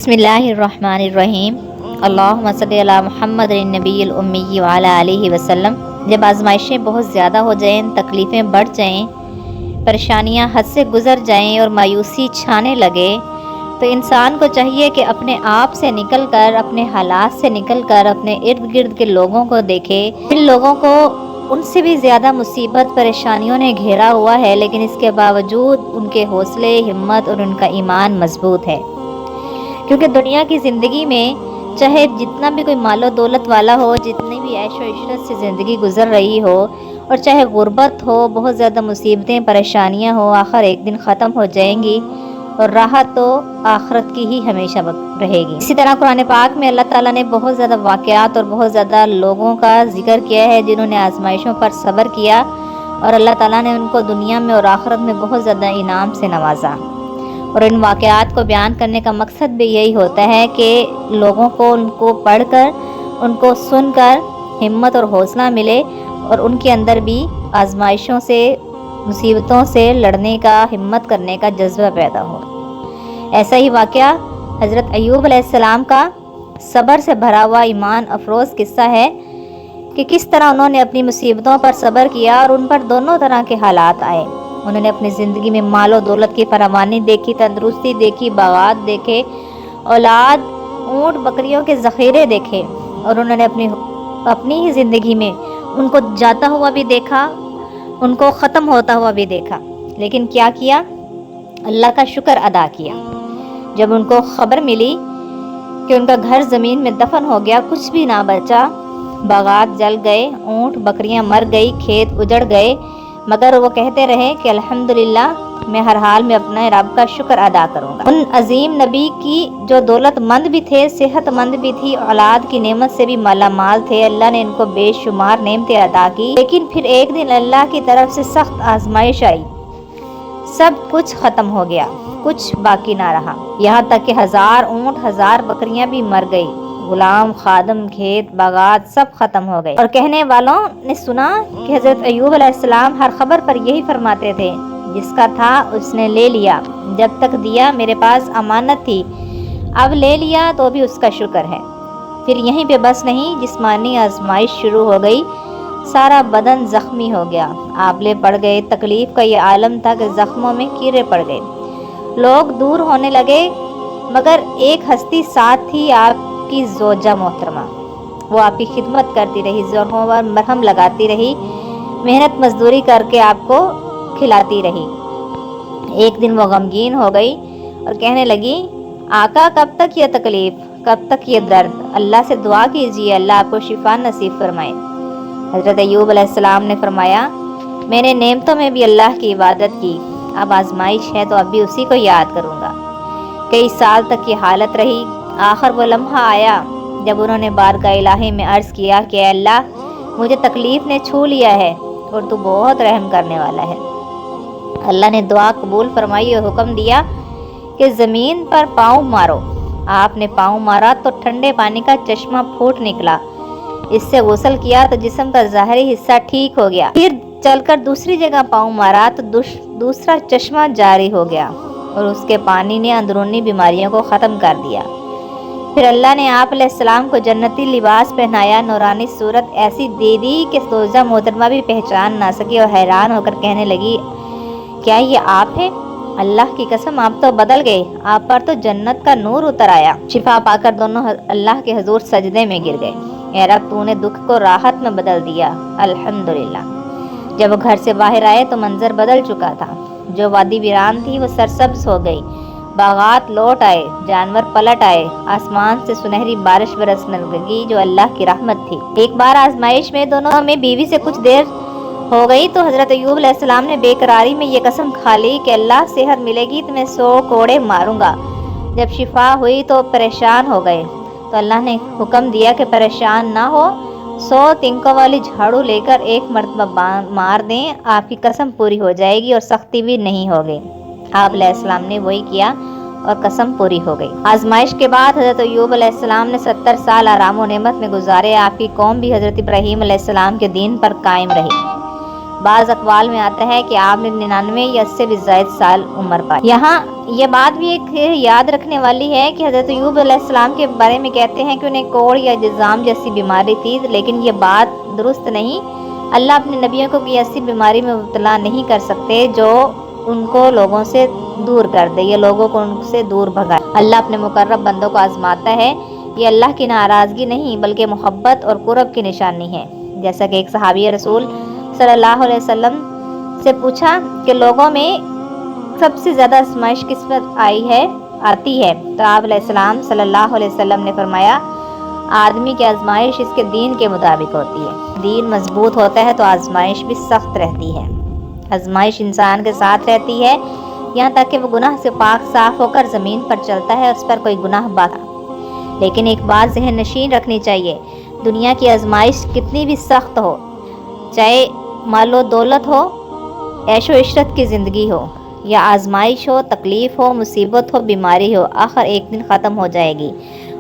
بسم اللہ الرحمن الرحیم اللہم صلی علی محمد النبی الامی وعلی آلہ وسلم۔ جب آزمائشیں بہت زیادہ ہو جائیں، تکلیفیں بڑھ جائیں، پریشانیاں حد سے گزر جائیں اور مایوسی چھانے لگے تو انسان کو چاہیے کہ اپنے آپ سے نکل کر، اپنے حالات سے نکل کر اپنے ارد گرد کے لوگوں کو دیکھے۔ ان لوگوں کو ان سے بھی زیادہ مصیبت پریشانیوں نے گھیرا ہوا ہے، لیکن اس کے باوجود ان کے حوصلے، ہمت اور ان کا ایمان مضبوط ہے۔ کیونکہ دنیا کی زندگی میں چاہے جتنا بھی کوئی مال و دولت والا ہو، جتنی بھی عیش و عشرت سے زندگی گزر رہی ہو، اور چاہے غربت ہو، بہت زیادہ مصیبتیں پریشانیاں ہو، آخر ایک دن ختم ہو جائیں گی اور راحت تو آخرت کی ہی ہمیشہ رہے گی۔ اسی طرح قرآن پاک میں اللہ تعالیٰ نے بہت زیادہ واقعات اور بہت زیادہ لوگوں کا ذکر کیا ہے جنہوں نے آزمائشوں پر صبر کیا اور اللہ تعالیٰ نے ان کو دنیا میں اور آخرت میں بہت زیادہ انعام سے نوازا۔ اور ان واقعات کو بیان کرنے کا مقصد بھی یہی ہوتا ہے کہ لوگوں کو ان کو پڑھ کر، ان کو سن کر ہمت اور حوصلہ ملے اور ان کے اندر بھی آزمائشوں سے، مصیبتوں سے لڑنے کا، ہمت کرنے کا جذبہ پیدا ہو۔ ایسا ہی واقعہ حضرت ایوب علیہ السلام کا صبر سے بھرا ہوا ایمان افروز قصہ ہے کہ کس طرح انہوں نے اپنی مصیبتوں پر صبر کیا اور ان پر دونوں طرح کے حالات آئے۔ انہوں نے اپنی زندگی میں مال و دولت کی فراوانی دیکھی، تندرستی دیکھی، باغات دیکھے، اولاد، اونٹ بکریوں کے ذخیرے دیکھے، اور انہوں نے اپنی ہی زندگی میں ان کو جاتا ہوا بھی دیکھا، ان کو ختم ہوتا ہوا بھی دیکھا، لیکن کیا کیا؟ اللہ کا شکر ادا کیا۔ جب ان کو خبر ملی کہ ان کا گھر زمین میں دفن ہو گیا، کچھ بھی نہ بچا، باغات جل گئے، اونٹ بکریاں مر گئی، کھیت اجڑ گئے، مگر وہ کہتے رہے کہ الحمدللہ میں ہر حال میں اپنے رب کا شکر ادا کروں گا۔ ان عظیم نبی کی جو دولت مند بھی تھے، صحت مند بھی تھی، اولاد کی نعمت سے بھی مالا مال تھے، اللہ نے ان کو بے شمار نعمتیں عطا کی، لیکن پھر ایک دن اللہ کی طرف سے سخت آزمائش آئی، سب کچھ ختم ہو گیا، کچھ باقی نہ رہا، یہاں تک کہ 1000 اونٹ، 1000 بکریاں بھی مر گئی، غلام، خادم، کھیت، باغات سب ختم ہو گئے۔ اور کہنے والوں نے سنا کہ حضرت ایوب علیہ السلام ہر خبر پر یہی فرماتے تھے، جس کا تھا اس نے لے لیا، جب تک دیا میرے پاس امانت تھی، اب لے لیا تو بھی اس کا شکر ہے۔ پھر یہیں پہ بس نہیں، جسمانی آزمائش شروع ہو گئی، سارا بدن زخمی ہو گیا، آبلے پڑ گئے، تکلیف کا یہ عالم تھا کہ زخموں میں کیڑے پڑ گئے، لوگ دور ہونے لگے، مگر ایک ہستی ساتھ تھی، آپ کی زوجہ محترمہ۔ وہ آپ کی خدمت کرتی رہی، زخموں پر مرہم لگاتی رہی، محنت مزدوری کر کے آپ کو کھلاتی رہی۔ ایک دن وہ غمگین ہو گئی اور کہنے لگی، آقا کب تک یہ تکلیف، کب تک یہ درد؟ اللہ سے دعا کیجیے، اللہ آپ کو شفا نصیب فرمائے۔ حضرت ایوب علیہ السلام نے فرمایا، میں نے نعمتوں میں بھی اللہ کی عبادت کی، اب آزمائش ہے تو اب بھی اسی کو یاد کروں گا۔ کئی سال تک یہ حالت رہی، آخر وہ لمحہ آیا جب انہوں نے بارگاہ الہی میں عرض کیا کہ اے اللہ، مجھے تکلیف نے چھو لیا ہے اور تو بہت رحم کرنے والا ہے۔ اللہ نے دعا قبول فرمائی اور حکم دیا کہ زمین پر پاؤں مارو۔ آپ نے پاؤں مارا تو ٹھنڈے پانی کا چشمہ پھوٹ نکلا، اس سے غسل کیا تو جسم کا ظاہری حصہ ٹھیک ہو گیا، پھر چل کر دوسری جگہ پاؤں مارا تو دوسرا چشمہ جاری ہو گیا اور اس کے پانی نے اندرونی بیماریوں کو ختم کر دیا۔ پھر اللہ نے آپ علیہ السلام کو جنتی لباس پہنایا، نورانی صورت ایسی دے دی کہ زوجہ محترمہ بھی پہچان نہ سکی اور حیران ہو کر کہنے لگی، کیا یہ آپ ہیں؟ اللہ کی قسم آپ تو بدل گئے، آپ پر تو جنت کا نور اتر آیا۔ شفا پا کر دونوں اللہ کے حضور سجدے میں گر گئے، اے رب تو نے دکھ کو راحت میں بدل دیا، الحمدللہ۔ جب وہ گھر سے باہر آئے تو منظر بدل چکا تھا، جو وادی ویران تھی وہ سرسبز ہو گئی، باغات لوٹ آئے، جانور پلٹ آئے، آسمان سے سنہری بارش برسنے لگی جو اللہ کی رحمت تھی۔ ایک بار آزمائش میں دونوں میں بیوی سے کچھ دیر ہو گئی تو حضرت ایوب علیہ السلام نے بے قراری میں یہ قسم کھا لی کہ اللہ صحت ملے گی تو میں 100 کوڑے ماروں گا۔ جب شفا ہوئی تو پریشان ہو گئے تو اللہ نے حکم دیا کہ پریشان نہ ہو، 100 تنکوں والی جھاڑو لے کر ایک مرتبہ مار دیں، آپ کی قسم پوری ہو جائے گی اور سختی بھی نہیں ہوگی۔ آپ علیہ السلام نے وہی کیا اور قسم پوری ہو گئی۔ آزمائش کے بعد حضرت ایوب علیہ السلام نے 70 سال آرام و نعمت میں گزارے، آپ کی قوم بھی حضرت ابراہیم علیہ السلام کے دین پر قائم رہی۔ بعض اقوال میں آتا ہے کہ آپ نے 99 یا 80 سے بھی زائد سال عمر پائی۔ یہاں یہ بات بھی ایک یاد رکھنے والی ہے کہ حضرت ایوب علیہ السلام کے بارے میں کہتے ہیں کہ انہیں کوڑ یا جذام جیسی بیماری تھی، لیکن یہ بات درست نہیں۔ اللہ اپنے نبیوں کو بھی ایسی بیماری میں مبتلا نہیں کر سکتے جو ان کو لوگوں سے دور کر دے یا لوگوں کو ان سے دور بھگائے۔ اللہ اپنے مقرب بندوں کو آزماتا ہے، یہ اللہ کی ناراضگی نہیں بلکہ محبت اور قرب کی نشانی ہے۔ جیسا کہ ایک صحابی رسول صلی اللہ علیہ وسلم سے پوچھا کہ لوگوں میں سب سے زیادہ آزمائش کس پر آتی ہے، تو آپ علیہ السلام صلی اللہ علیہ وسلم نے فرمایا آدمی کی آزمائش اس کے دین کے مطابق ہوتی ہے۔ دین مضبوط ہوتا ہے تو آزمائش بھی سخت رہتی ہے۔ آزمائش انسان کے ساتھ رہتی ہے یہاں تک کہ وہ گناہ سے پاک صاف ہو کر زمین پر چلتا ہے، اس پر کوئی گناہ باقی۔ لیکن ایک بات ذہن نشین رکھنی چاہیے، دنیا کی آزمائش کتنی بھی سخت ہو، چاہے مال و دولت ہو، عیش و عشرت کی زندگی ہو، یا آزمائش ہو، تکلیف ہو، مصیبت ہو، بیماری ہو، آخر ایک دن ختم ہو جائے گی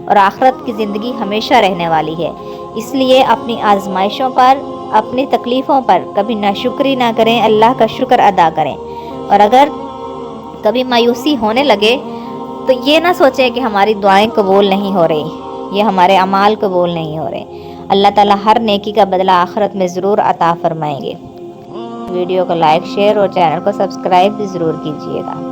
اور آخرت کی زندگی ہمیشہ رہنے والی ہے۔ اس لیے اپنی آزمائشوں پر، اپنی تکلیفوں پر کبھی ناشکری نہ کریں، اللہ کا شکر ادا کریں۔ اور اگر کبھی مایوسی ہونے لگے تو یہ نہ سوچیں کہ ہماری دعائیں قبول نہیں ہو رہی، یہ ہمارے اعمال قبول نہیں ہو رہے۔ اللہ تعالیٰ ہر نیکی کا بدلہ آخرت میں ضرور عطا فرمائیں گے۔ ویڈیو کو لائک، شیئر اور چینل کو سبسکرائب بھی ضرور کیجیے گا۔